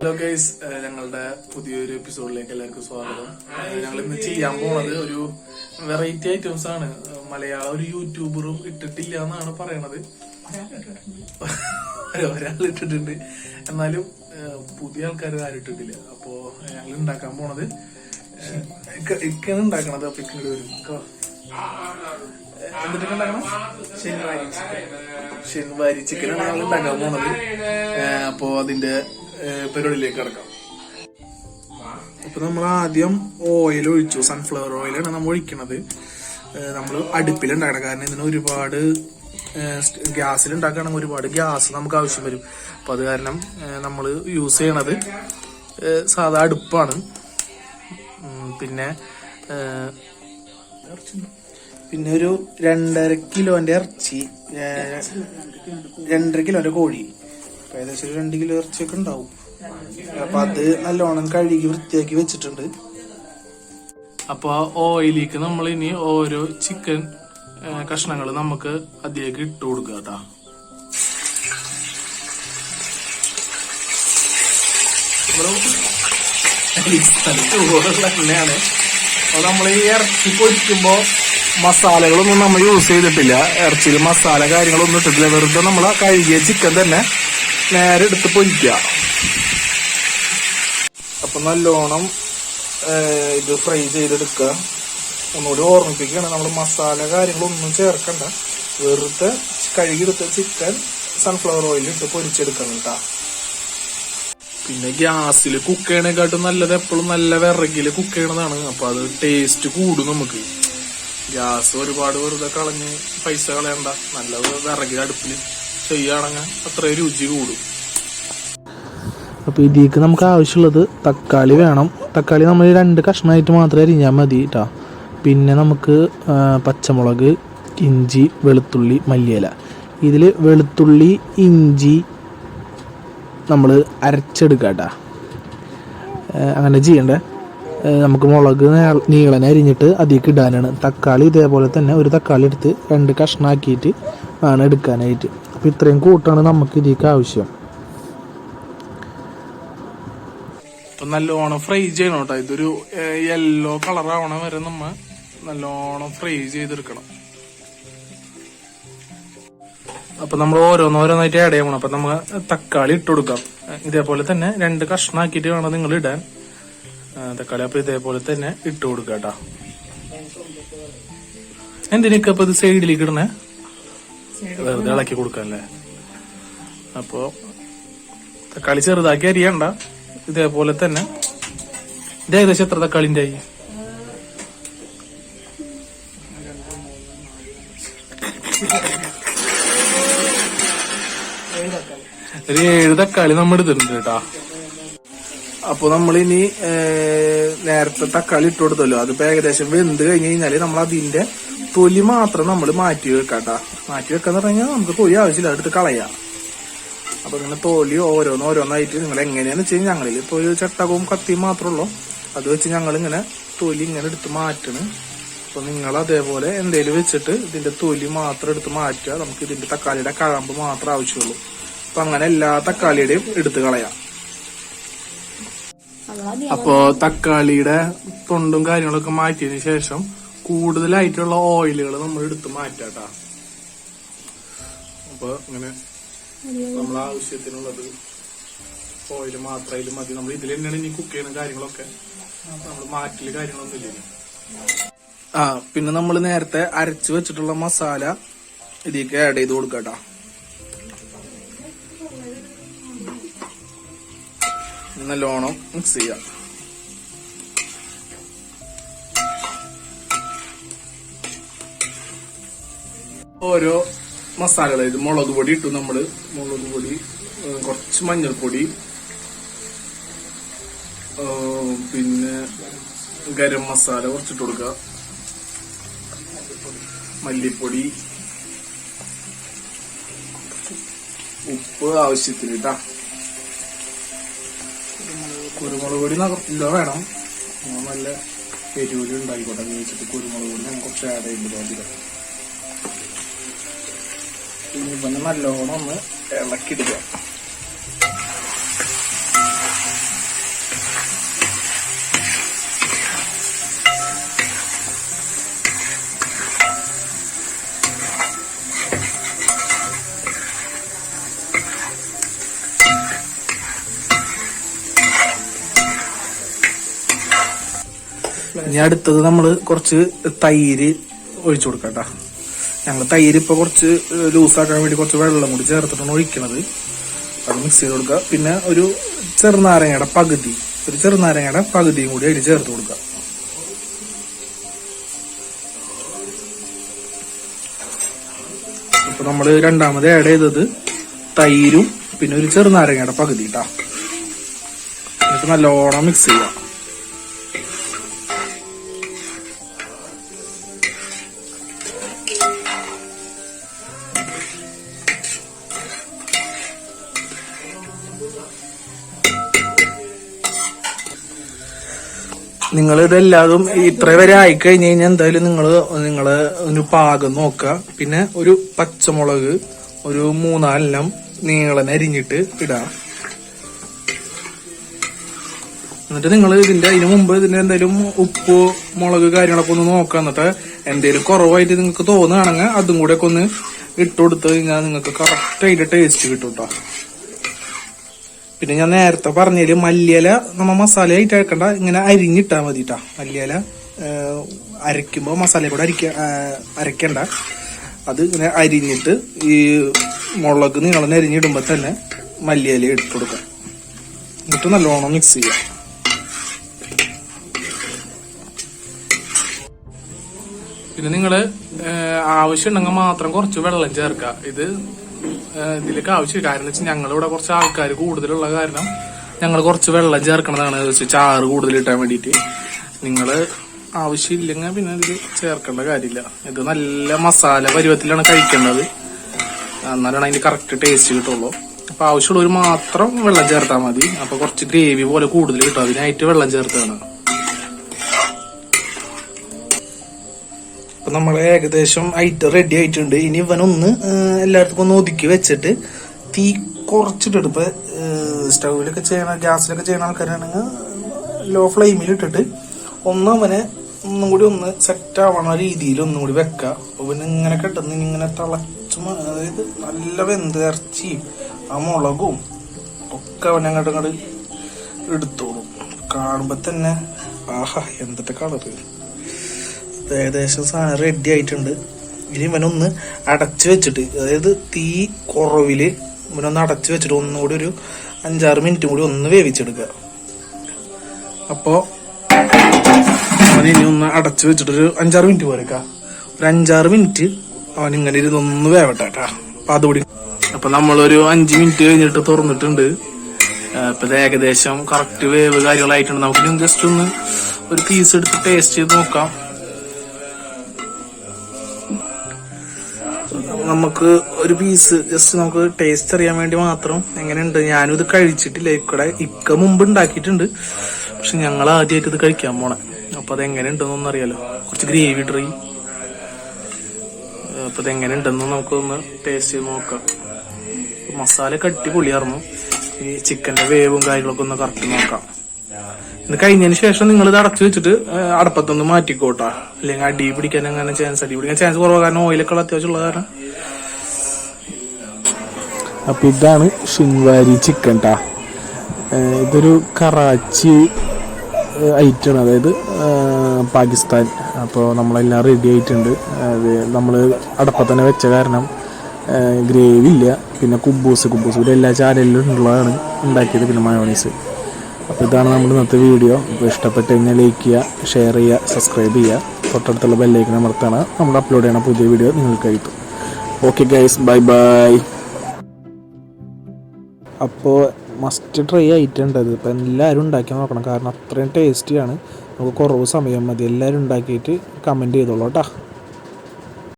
Hello guys, ഞങ്ങളുടെ പുതിയൊരു എപ്പിസോഡിലേക്ക് എല്ലാവർക്കും സ്വാഗതം. ഞങ്ങൾ ഇന്ന് ചെയ്യാൻ പോണത് ഒരു വെറൈറ്റി ഐറ്റംസ് ആണ്. മലയാളം ഒരു യൂട്യൂബറും ഇട്ടിട്ടില്ല എന്നാണ് പറയണത്. ഒരാൾ ഇട്ടിട്ടുണ്ട്, എന്നാലും പുതിയ ആൾക്കാർ ആരും ഇട്ടിട്ടില്ല. അപ്പോ ഞങ്ങൾ ഉണ്ടാക്കാൻ പോണത് ഇക്കാണ് ഉണ്ടാക്കണത്. അപ്പൊ ഇക്കോട് വരും. എന്തിട്ടൊക്കെ ഉണ്ടാക്കണം? ഷിൻവാരി ചിക്കനാണ് ഞങ്ങൾ ഉണ്ടാക്കാൻ പോണത്. അപ്പോ അതിന്റെ പരിപാടിയിലേക്ക് കിടക്കാം. അപ്പൊ നമ്മൾ ആദ്യം ഓയിൽ ഒഴിച്ചു. സൺഫ്ലവർ ഓയിലാണ് നമ്മൾ ഒഴിക്കണത്. നമ്മൾ അടുപ്പിലുണ്ടാക്കണം, കാരണം ഇതിന് ഒരുപാട് ഗ്യാസിൽ ഉണ്ടാക്കുകയാണെങ്കിൽ ഒരുപാട് ഗ്യാസ് നമുക്ക് ആവശ്യം വരും. അപ്പൊ അത് കാരണം നമ്മൾ യൂസ് ചെയ്യണത് സാധാ അടുപ്പാണ്. പിന്നെ ഒരു 2.5 കിലോന്റെ ഇറച്ചി, 2.5 കിലോന്റെ കോഴി, ഏകദേശം ഒരു 2 കിലോ ഇറച്ചിയൊക്കെ ഉണ്ടാവും. അപ്പൊ അത് നല്ലോണം കഴുകി വൃത്തിയാക്കി വെച്ചിട്ടുണ്ട്. അപ്പൊ ആ ഓയിലേക്ക് നമ്മൾ ഇനി ഓരോ ചിക്കൻ കഷ്ണങ്ങൾ നമുക്ക് അതിലേക്ക് ഇട്ട് കൊടുക്കുക കേട്ടാ. എണ്ണയാണ്. അപ്പൊ നമ്മൾ ഈ ഇറച്ചി പൊരിക്കുമ്പോ മസാലകളൊന്നും നമ്മൾ യൂസ് ചെയ്തിട്ടില്ല. ഇറച്ചിയിൽ മസാല കാര്യങ്ങളൊന്നും ഇട്ടിട്ടില്ല. വെറുതെ നമ്മൾ കഴുകിയ ചിക്കൻ തന്നെ നേരെ എടുത്ത് പൊരിക്കുക. അപ്പൊ നല്ലോണം ഇത് ഫ്രൈ ചെയ്തെടുക്കുക. ഒന്നുകൂടി ഓർമ്മിപ്പിക്കുകയാണ്, നമ്മൾ മസാല കാര്യങ്ങളൊന്നും ചേർക്കണ്ട. വെറുതെ കഴുകിയെടുത്ത ചിക്കൻ സൺഫ്ലവർ ഓയിൽ ഇട്ട് പൊരിച്ചെടുക്കണം കേട്ടാ. പിന്നെ ഗ്യാസിൽ കുക്ക് ചെയ്യണേക്കാട്ടും നല്ലത് എപ്പോഴും നല്ല വിറകിൽ കുക്ക് ചെയ്യണതാണ്. അപ്പൊ അത് ടേസ്റ്റ് കൂടും. നമുക്ക് ഗ്യാസ് ഒരുപാട് വെറുതെ കളഞ്ഞ് പൈസ കളയണ്ട. നല്ല വിറകിൽ അടുപ്പിൽ ചെയ്യുകയാണെങ്കിൽ അത്രയും രുചി കൂടും. അപ്പോൾ ഇതിലേക്ക് നമുക്ക് ആവശ്യമുള്ളത് തക്കാളി വേണം. തക്കാളി നമ്മൾ 2 കഷ്ണമായിട്ട് മാത്രമേ അരിഞ്ഞാൽ മതി കേട്ടോ. പിന്നെ നമുക്ക് പച്ചമുളക്, ഇഞ്ചി, വെളുത്തുള്ളി, മല്ലിയില. ഇതിൽ വെളുത്തുള്ളി ഇഞ്ചി നമ്മൾ അരച്ചെടുക്കുക കേട്ടോ. അങ്ങനെ ചെയ്യണ്ടേ. നമുക്ക് മുളക് നീളനെ അരിഞ്ഞിട്ട് അതിലേക്ക് ഇടാനാണ്. തക്കാളി ഇതേപോലെ തന്നെ ഒരു തക്കാളി എടുത്ത് 2 കഷ്ണമാക്കിയിട്ട് ആണ് എടുക്കാനായിട്ട്. അപ്പോൾ ഇത്രയും കൂട്ടാണ് നമുക്ക് ഇതിലേക്ക് ആവശ്യം. നല്ലോണം ഫ്രൈ ചെയ്യണം കേട്ടോ. ഇതൊരു യെല്ലോ കളർ ആവണ വരെ നമ്മ നല്ലോണം ഫ്രൈ ചെയ്തെടുക്കണം. അപ്പൊ നമ്മൾ ഓരോന്നോരോന്നായിട്ട് ആഡ് ചെയ്യണം. അപ്പൊ നമ്മ തക്കാളി ഇട്ട് കൊടുക്കാം. ഇതേപോലെ തന്നെ 2 കഷ്ണാക്കിയിട്ട് വേണം നിങ്ങൾ ഇടാൻ തക്കാളി. അപ്പൊ ഇതേപോലെ തന്നെ ഇട്ട് കൊടുക്കുക കേട്ടോ. എന്തിനൊക്കെ അപ്പൊ ഇത് സൈഡിലേക്ക് ഇടണേ? വെറുതെ ഇളക്കി കൊടുക്കാല്ലേ. അപ്പൊ തക്കാളി ചെറുതാക്കി അരിയണ്ട. ഇതേപോലെ തന്നെ ഇത് ഏകദേശം എത്ര തക്കാളിന്റെ ആയി? ഒരു 7 തക്കാളി നമ്മൾ എടുത്തിട്ടുണ്ട് കേട്ടാ. അപ്പൊ നമ്മളിനി നേരത്തെ തക്കാളി ഇട്ട് കൊടുത്തല്ലോ, അതിപ്പോ ഏകദേശം വെന്ത് കഴിഞ്ഞ് കഴിഞ്ഞാല് നമ്മൾ അതിന്റെ തൊലി മാത്രം നമ്മൾ മാറ്റി വെക്കാട്ടാ. മാറ്റി വെക്കാന്ന് പറഞ്ഞാൽ നമുക്ക് തൊലി ആവശ്യമില്ല, എടുത്ത് കളയാം. അപ്പൊ ഇങ്ങനെ തൊലി ഓരോന്നായിട്ട് നിങ്ങൾ എങ്ങനെയാന്ന് വെച്ച് കഴിഞ്ഞാൽ ഞങ്ങളിൽ ഇപ്പൊ ഒരു ചട്ടകവും കത്തിയും മാത്രമേ ഉള്ളൂ. അത് വെച്ച് ഞങ്ങൾ ഇങ്ങനെ തൊലി ഇങ്ങനെ എടുത്ത് മാറ്റണ്. അപ്പൊ നിങ്ങൾ അതേപോലെ എന്തേലും വെച്ചിട്ട് ഇതിന്റെ തൊലി മാത്രം എടുത്ത് മാറ്റുക. നമുക്ക് ഇതിന്റെ തക്കാളിയുടെ കഴമ്പ് മാത്രമേ ആവശ്യമുള്ളൂ. അപ്പൊ അങ്ങനെ എല്ലാ തക്കാളിയുടെയും എടുത്ത് കളയാം. അപ്പോ തക്കാളിയുടെ തൊണ്ടും കാര്യങ്ങളൊക്കെ മാറ്റിയതിനു ശേഷം കൂടുതലായിട്ടുള്ള ഓയിലുകൾ നമ്മൾ എടുത്ത് മാറ്റാട്ടാ. അപ്പൊ ഇങ്ങനെ നമ്മൾ ആവശ്യത്തിനുള്ളത് ഓയിൽ മാത്രമായാലും മതി. നമ്മൾ ഇതിൽ തന്നെയാണ് ഇനി കുക്ക് ചെയ്യുന്ന കാര്യങ്ങളൊക്കെ. നമ്മൾ മാറ്റില് കാര്യങ്ങളൊന്നും ഇല്ല. പിന്നെ നമ്മൾ നേരത്തെ അരച്ചു വെച്ചിട്ടുള്ള മസാല ഇതിലേക്ക് ആഡ് ചെയ്ത് കൊടുക്കട്ടാ. നല്ലോണം മിക്സ് ചെയ്യാം. ഓരോ മസാലകൾ, ഇത് മുളക് പൊടി ഇട്ടു നമ്മള്. മുളക് പൊടി, കുറച്ച് മഞ്ഞൾപ്പൊടി, പിന്നെ ഗരം മസാല കുറച്ചിട്ട് കൊടുക്കുക, മല്ലിപ്പൊടി, ഉപ്പ് ആവശ്യത്തിന് കേട്ടാ. കുരുമുളക് പൊടി ഇല്ല വേണം, നല്ല എരിവുകൾ ഉണ്ടായിക്കോട്ടെ എന്ന് വെച്ചിട്ട് കുരുമുളക് പൊടി ഞാൻ കുറച്ച് ആഡ് ചെയ്യുമ്പോൾ അധികം. പിന്നെ നല്ലോണം ഒന്ന് ഇളക്കിടുക. ഇനി അടുത്തത് നമ്മൾ കുറച്ച് തൈര് ഒഴിച്ചു കൊടുക്കാം കേട്ടോ. ഞങ്ങൾ തൈര് ഇപ്പോൾ കുറച്ച് ലൂസാക്കാൻ വേണ്ടി കുറച്ച് വെള്ളം കൂടി ചേർത്തിട്ടാണ് ഒഴിക്കണത്. അത് മിക്സ് ചെയ്ത് കൊടുക്കുക. പിന്നെ ഒരു ചെറുനാരങ്ങയുടെ പകുതിയും കൂടി അതിൽ ചേർത്ത് കൊടുക്കുക. ഇപ്പൊ നമ്മൾ രണ്ടാമത് ആഡ് ചെയ്തത് തൈരും പിന്നെ ഒരു ചെറുനാരങ്ങയുടെ പകുതി കേട്ടോ. എന്നിട്ട് നല്ലോണം മിക്സ് ചെയ്യാം. നിങ്ങൾ ഇതെല്ലാതും ഇത്ര വരെ ആയിക്കഴിഞ്ഞ് കഴിഞ്ഞാൽ എന്തായാലും നിങ്ങള് ഒരു പാകം നോക്കുക. പിന്നെ ഒരു പച്ചമുളക് ഒരു 3-4 നീളനെ അരിഞ്ഞിട്ട് ഇടാം. എന്നിട്ട് നിങ്ങൾ അതിന് മുമ്പ് ഇതിന്റെ എന്തെങ്കിലും ഉപ്പ് മുളക് കാര്യങ്ങളൊക്കെ ഒന്ന് നോക്കുക. എന്നിട്ട് എന്തെങ്കിലും കുറവായിട്ട് നിങ്ങൾക്ക് തോന്നുകയാണെങ്കിൽ അതും കൂടെ ഒക്കെ ഒന്ന് ഇട്ടുകൊടുത്ത് കഴിഞ്ഞാൽ നിങ്ങൾക്ക് കറക്റ്റ് അതിന്റെ ടേസ്റ്റ് കിട്ടും കേട്ടോ. പിന്നെ ഞാൻ നേരത്തെ പറഞ്ഞതില് മല്ലിയില നമ്മ മസാല ആയിട്ട് അരക്കണ്ട, ഇങ്ങനെ അരിഞ്ഞിട്ടാ മതി കേട്ടാ. മല്ലിയില അരയ്ക്കുമ്പോ മസാല കൂടെ അരക്കണ്ട. അത് ഇങ്ങനെ അരിഞ്ഞിട്ട് ഈ മുളക് നീളനെ അരിഞ്ഞിടുമ്പോ തന്നെ മല്ലിയില ഇട്ട് കൊടുക്കാം. എന്നിട്ട് നല്ലോണം മിക്സ് ചെയ്യാം. പിന്നെ നിങ്ങള് ആവശ്യമുണ്ടെങ്കിൽ മാത്രം കുറച്ച് വെള്ളം ചേർക്കുക. ഇതിലേക്ക് ആവശ്യമില്ല. കാരണം വെച്ചാൽ ഞങ്ങളിവിടെ കുറച്ച് ആൾക്കാർ കൂടുതലുള്ള കാരണം ഞങ്ങൾ കുറച്ച് വെള്ളം ചേർക്കണതാണ് ചാറ് കൂടുതൽ ഇട്ടാൻ വേണ്ടിയിട്ട്. നിങ്ങള് ആവശ്യമില്ലെങ്കിൽ പിന്നെ ഇതിൽ ചേർക്കേണ്ട കാര്യമില്ല. ഇത് നല്ല മസാല പരുവത്തിലാണ് കഴിക്കേണ്ടത്. എന്നാലാണ് അതിന്റെ കറക്റ്റ് ടേസ്റ്റ് കിട്ടുള്ളൂ. അപ്പൊ ആവശ്യമുള്ളവർ മാത്രം വെള്ളം ചേർത്താൽ മതി. അപ്പൊ കുറച്ച് ഗ്രേവി പോലെ കൂടുതൽ കിട്ടും. അതിനായിട്ട് വെള്ളം ചേർത്താണ്. അപ്പൊ നമ്മൾ ഏകദേശം റെഡി ആയിട്ടുണ്ട്. ഇനി ഇവനൊന്ന് എല്ലായിടത്തും ഒന്ന് ഒതുക്കി വെച്ചിട്ട് തീ കുറച്ചിട്ടിട്ട്, ഇപ്പൊ സ്റ്റൗവിലൊക്കെ ഗ്യാസിലൊക്കെ ചെയ്യണ ആൾക്കാരാണെങ്കിൽ ലോ ഫ്ലെയിമിൽ ഇട്ടിട്ട് അവനെ ഒന്നും കൂടി ഒന്ന് സെറ്റ് ആവണ രീതിയിൽ ഒന്നും കൂടി വെക്കുക. അപ്പൊ പിന്നെ ഇങ്ങനെ കിട്ടുന്ന ഇങ്ങനെ അതായത് നല്ല വെന്ത് ഇറച്ചിയും ആ മുളകും ഒക്കെ അവനങ്ങോട്ട് എടുത്തോളും. കാണുമ്പോ തന്നെ ആഹാ എന്തൊക്കെ കളറ്. ഏകദേശം സാധനം റെഡി ആയിട്ടുണ്ട്. ഇനി ഇവനൊന്ന് അടച്ചു വെച്ചിട്ട്, അതായത് തീ കുറവില് ഇവനൊന്ന് അടച്ചു വെച്ചിട്ട് ഒന്നുകൂടി ഒരു 5-6 മിനിറ്റ് കൂടി ഒന്ന് വേവിച്ചെടുക്കുക. അപ്പോ അവനിനി ഒന്ന് അടച്ചു വെച്ചിട്ട് ഒരു 5-6 മിനിറ്റ് പോരേക്കാ. ഒരു 5-6 മിനിറ്റ് അവൻ ഇങ്ങനെ ഇരുന്നൊന്ന് വേവട്ടെ കേട്ടാ. അപ്പൊ അതുകൂടി അപ്പൊ നമ്മളൊരു 5 മിനിറ്റ് കഴിഞ്ഞിട്ട് തുറന്നിട്ടുണ്ട്. ഇപ്പൊ ഇത് ഏകദേശം കറക്റ്റ് വേവ് കാര്യങ്ങളായിട്ടുണ്ട്. നമുക്ക് ജസ്റ്റ് ഒന്ന് ഒരു പീസ് എടുത്ത് ടേസ്റ്റ് ചെയ്ത് നോക്കാം. നമുക്ക് ഒരു പീസ് ജസ്റ്റ് നമുക്ക് ടേസ്റ്റ് അറിയാൻ വേണ്ടി മാത്രം എങ്ങനെയുണ്ട്. ഞാനും ഇത് കഴിച്ചിട്ടില്ല. ഇക്ക മുമ്പ് ഉണ്ടാക്കിയിട്ടുണ്ട്, പക്ഷെ ഞങ്ങൾ ആദ്യമായിട്ട് ഇത് കഴിക്കാൻ പോണേ. അപ്പൊ അതെങ്ങനെ ഉണ്ടെന്നൊന്നും അറിയാലോ. കുറച്ച് ഗ്രേവി ഡ്രൈ. അപ്പൊ ഇതെങ്ങനെ ഉണ്ടെന്ന് നമുക്കൊന്ന് ടേസ്റ്റ് ചെയ്ത് നോക്കാം. മസാല അടിപൊളിയായിരുന്നു. ഈ ചിക്കന്റെ വേവും കാര്യങ്ങളൊക്കെ ഒന്ന് കറക്റ്റ് നോക്കാം. ഇത് കഴിഞ്ഞതിന് ശേഷം നിങ്ങൾ ഇത് അടച്ചു വെച്ചിട്ട് അടപ്പത്തൊന്ന് മാറ്റിക്കോട്ടാ. അല്ലെങ്കിൽ അടി പിടിക്കാൻ ചാൻസ് കുറവാണ്. കാരണം ഓയിലൊക്കെ അത്യാവശ്യമുള്ള കാരണം. അപ്പൊ ഇതാണ് ഷിൻവാരി ചിക്കൻ ട്ടാ. ഇതൊരു കറാച്ചി ഐറ്റമാണ്, അതായത് പാകിസ്ഥാൻ. അപ്പോൾ നമ്മളെല്ലാം റെഡി ആയിട്ടുണ്ട്. നമ്മൾ അടപ്പത്തന്നെ വെച്ച കാരണം ഗ്രേവി ഇല്ല. പിന്നെ കുബൂസ് ഇവിടെ എല്ലാ ചാനലിലും ഉള്ളതാണ് ഉണ്ടാക്കിയത്. പിന്നെ മയോണൈസ്. അപ്പോൾ ഇതാണ് നമ്മുടെ ഇന്നത്തെ വീഡിയോ. അപ്പോൾ ഇഷ്ടപ്പെട്ട് കഴിഞ്ഞാൽ ലൈക്ക് ചെയ്യുക, ഷെയർ ചെയ്യുക, സബ്സ്ക്രൈബ് ചെയ്യുക. തൊട്ടടുത്തുള്ള ബെല്ലൈക്കൺ അമർത്താണ്. നമ്മൾ അപ്ലോഡ് ചെയ്യണ പുതിയ വീഡിയോ നിങ്ങൾക്ക് കിട്ടും. Okay guys, bye bye. അപ്പോൾ മസ്റ്റ് ട്രൈ ആയിട്ടുണ്ട്. ഇപ്പോൾ എല്ലാവരും ഉണ്ടാക്കി നോക്കണം, കാരണം അത്രയും ടേസ്റ്റിയാണ്. നമുക്ക് കുറവ് സമയം മതി. എല്ലാവരും ഉണ്ടാക്കിയിട്ട് കമൻറ്റ് ചെയ്തോളൂ കേട്ടോ.